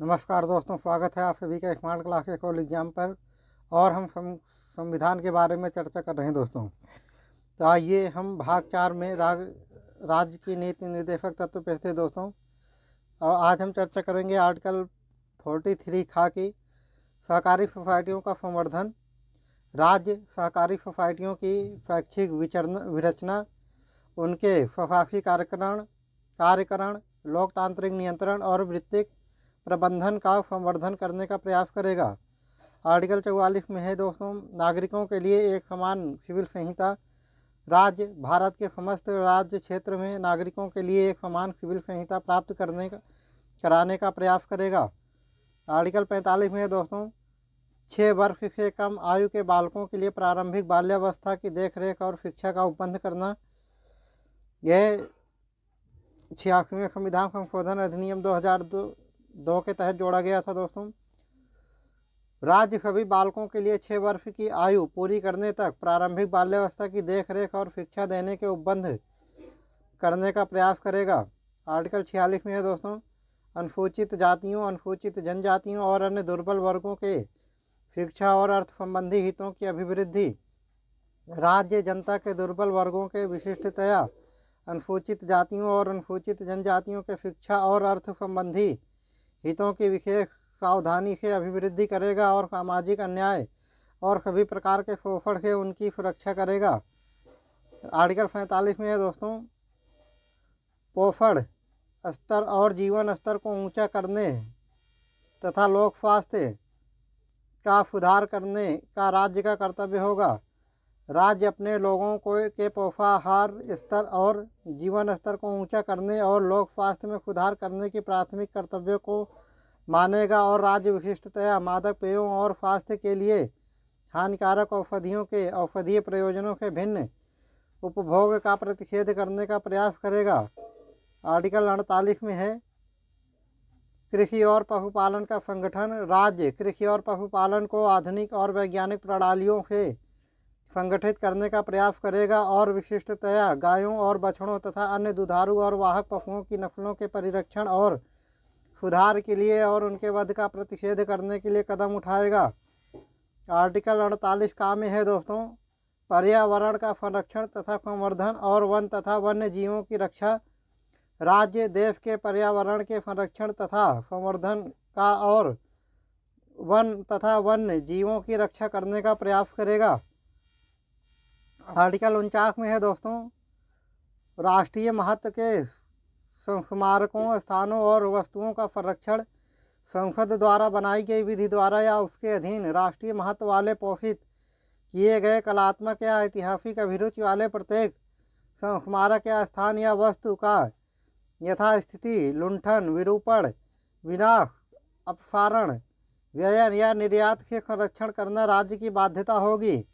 नमस्कार दोस्तों, स्वागत है आप सभी का स्मार्ट क्लास के कॉल एग्जाम पर। और हम संविधान के बारे में चर्चा कर रहे हैं दोस्तों। तो आइए हम भाग 4 में राज्य की नीति निर्देशक तत्व पढ़ते दोस्तों। और आज हम चर्चा करेंगे आर्टिकल 43 खा की सहकारी सोसाइटियों का संवर्धन, राज्य सहकारी सोसाइटियों की शैक्षिक विरचना, उनके प्रशासनिक कार्यकरण, लोकतांत्रिक नियंत्रण और वित्तीय प्रबंधन का संवर्धन करने का प्रयास करेगा। आर्टिकल 44 में है दोस्तों, नागरिकों के लिए एक समान सिविल संहिता। राज्य भारत के समस्त राज्य क्षेत्र में नागरिकों के लिए एक समान सिविल संहिता प्राप्त कराने का प्रयास करेगा। आर्टिकल 45 में है दोस्तों, 6 वर्ष से कम आयु के बालकों के लिए प्रारंभिक बाल्यावस्था की देखरेख और शिक्षा का उपबंध करना। यह 86वें संविधान संशोधन अधिनियम 2002 के तहत जोड़ा गया था दोस्तों। राज्य सभी बालकों के लिए 6 वर्ष की आयु पूरी करने तक प्रारंभिक बाल्यावस्था की देखरेख और शिक्षा देने के उपबंध करने का प्रयास करेगा। आर्टिकल 46 में है दोस्तों, अनुसूचित जातियों, अनुसूचित जनजातियों और अन्य दुर्बल वर्गों के शिक्षा और अर्थ संबंधी हितों की अभिवृद्धि। राज्य जनता के दुर्बल वर्गों के विशिष्टतया अनुसूचित जातियों और अनुसूचित जनजातियों के शिक्षा और अर्थ संबंधी हितों की विशेष सावधानी से अभिवृद्धि करेगा और सामाजिक अन्याय और सभी प्रकार के शोषण से उनकी सुरक्षा करेगा। आर्टिकल 47 में है दोस्तों, पोषण स्तर और जीवन स्तर को ऊंचा करने तथा लोक स्वास्थ्य का सुधार करने का राज्य का कर्तव्य होगा। राज्य अपने लोगों के पोषाहार स्तर और जीवन स्तर को ऊंचा करने और लोक स्वास्थ्य में सुधार करने की प्राथमिक कर्तव्यों को मानेगा और राज्य विशिष्टतया मादक पेयों और स्वास्थ्य के लिए हानिकारक औषधियों के औषधीय प्रयोजनों के भिन्न उपभोग का प्रतिषेध करने का प्रयास करेगा। आर्टिकल 48 में है, कृषि और पशुपालन का संगठन। राज्य कृषि और पशुपालन को आधुनिक और वैज्ञानिक प्रणालियों से संगठित करने का प्रयास करेगा और विशिष्टतया गायों और बछड़ों तथा अन्य दुधारू और वाहक पशुओं की नस्लों के परिरक्षण और सुधार के लिए और उनके वध का प्रतिषेध करने के लिए कदम उठाएगा। आर्टिकल 48 का में है दोस्तों, पर्यावरण का संरक्षण तथा संवर्धन और वन तथा वन्य जीवों की रक्षा। राज्य देश के पर्यावरण के संरक्षण तथा संवर्धन का और वन तथा वन्य जीवों की रक्षा करने का प्रयास करेगा। आर्टिकल 49 में है दोस्तों, राष्ट्रीय महत्व के स्मारकों, स्थानों और वस्तुओं का संरक्षण। संसद द्वारा बनाई गई विधि द्वारा या उसके अधीन राष्ट्रीय महत्व वाले पोषित किए गए कलात्मक या ऐतिहासिक अभिरुचि वाले प्रत्येक स्मारक या स्थान या वस्तु का यथास्थिति लुंठन, विरूपण, विनाश, अपसारण, व्ययन या निर्यात के संरक्षण करना राज्य की बाध्यता होगी।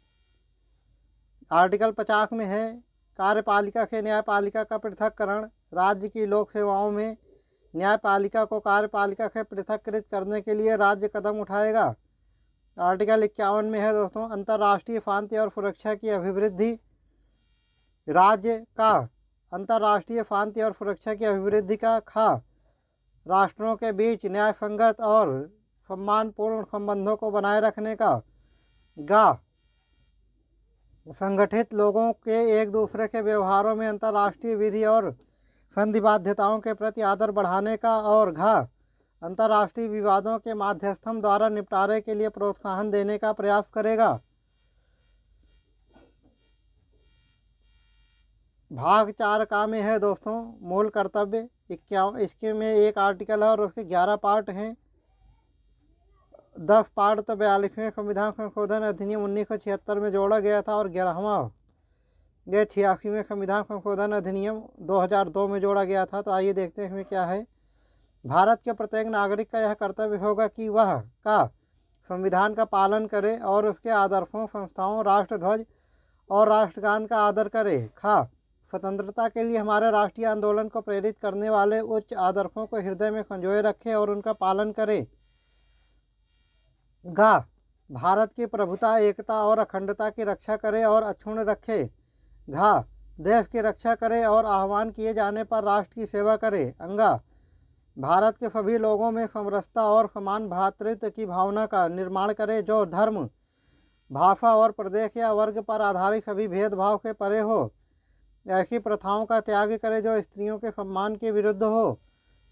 आर्टिकल 50 में है, कार्यपालिका से न्यायपालिका का पृथक्करण। राज्य की लोक सेवाओं में न्यायपालिका को कार्यपालिका से पृथक्कृत करने के लिए राज्य कदम उठाएगा। आर्टिकल 51 में है दोस्तों, अंतर्राष्ट्रीय शांति और सुरक्षा की अभिवृद्धि। राज्य का अंतर्राष्ट्रीय शांति और सुरक्षा की अभिवृद्धि का खा राष्ट्रों के बीच न्याय संगत और सम्मानपूर्ण संबंधों को बनाए रखने का। गा संगठित लोगों के एक दूसरे के व्यवहारों में अंतर्राष्ट्रीय विधि और संधि बाध्यताओं के प्रति आदर बढ़ाने का। और घ अंतर्राष्ट्रीय विवादों के माध्यस्थों द्वारा निपटारे के लिए प्रोत्साहन देने का प्रयास करेगा। भाग 4 का में है दोस्तों, मूल कर्तव्य। इसके में एक आर्टिकल है और उसके 11 पार्ट हैं। 10 पार्ट तो 42वें संविधान संशोधन अधिनियम 1976 में जोड़ा गया था और 11वां यह 86वें संविधान संशोधन अधिनियम 2002 में जोड़ा गया था। तो आइए देखते हैं इसमें क्या है। भारत के प्रत्येक नागरिक का यह कर्तव्य होगा कि वह का संविधान का पालन करे और उसके आदर्शों, संस्थाओं, राष्ट्रध्वज और राष्ट्रगान का आदर करे। खा स्वतंत्रता के लिए हमारे राष्ट्रीय आंदोलन को प्रेरित करने वाले उच्च आदर्शों को हृदय में संजोए रखे और उनका पालन करे। गा भारत की प्रभुता, एकता और अखंडता की रक्षा करे और अक्षुण्ण रखे। घा देश की रक्षा करे और आह्वान किए जाने पर राष्ट्र की सेवा करे। अंगा भारत के सभी लोगों में समरसता और समान भ्रातृत्व की भावना का निर्माण करे, जो धर्म, भाषा और प्रदेश या वर्ग पर आधारित सभी भेदभाव से परे हो। ऐसी प्रथाओं का त्याग करे जो स्त्रियों के सम्मान के विरुद्ध हो।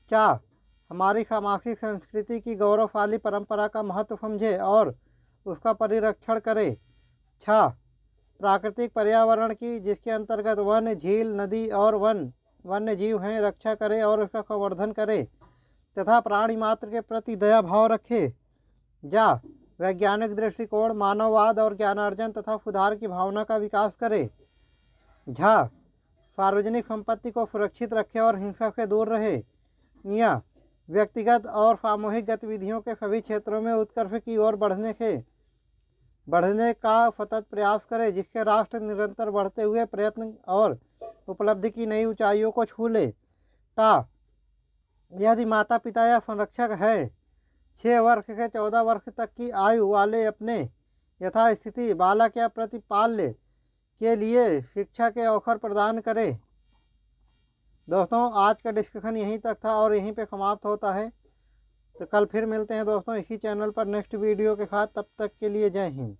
4. हमारी सामाजिक संस्कृति की गौरवशाली परंपरा का महत्व समझे और उसका परिरक्षण करे। 6. प्राकृतिक पर्यावरण की, जिसके अंतर्गत वन, झील, नदी और वन्य जीव हैं, रक्षा करे और उसका संवर्धन करे तथा प्राणी मात्र के प्रति दया भाव रखे। जा. वैज्ञानिक दृष्टिकोण, मानववाद और ज्ञानार्जन तथा सुधार की भावना का विकास करे। झा. सार्वजनिक संपत्ति को सुरक्षित रखे और हिंसा से दूर रहे। निया. व्यक्तिगत और सामूहिक गतिविधियों के सभी क्षेत्रों में उत्कर्ष की ओर बढ़ने का सतत प्रयास करे, जिससे राष्ट्र निरंतर बढ़ते हुए प्रयत्न और उपलब्धि की नई ऊंचाइयों को छू ले। ता. यदि माता पिता या संरक्षक है 6 वर्ष से 14 वर्ष तक की आयु वाले अपने यथास्थिति बालक या प्रतिपाल्य के लिए शिक्षा के अवसर प्रदान करें। दोस्तों, आज का डिस्कशन यहीं तक था और यहीं पे समाप्त होता है। तो कल फिर मिलते हैं दोस्तों इसी चैनल पर नेक्स्ट वीडियो के साथ। तब तक के लिए जय हिंद।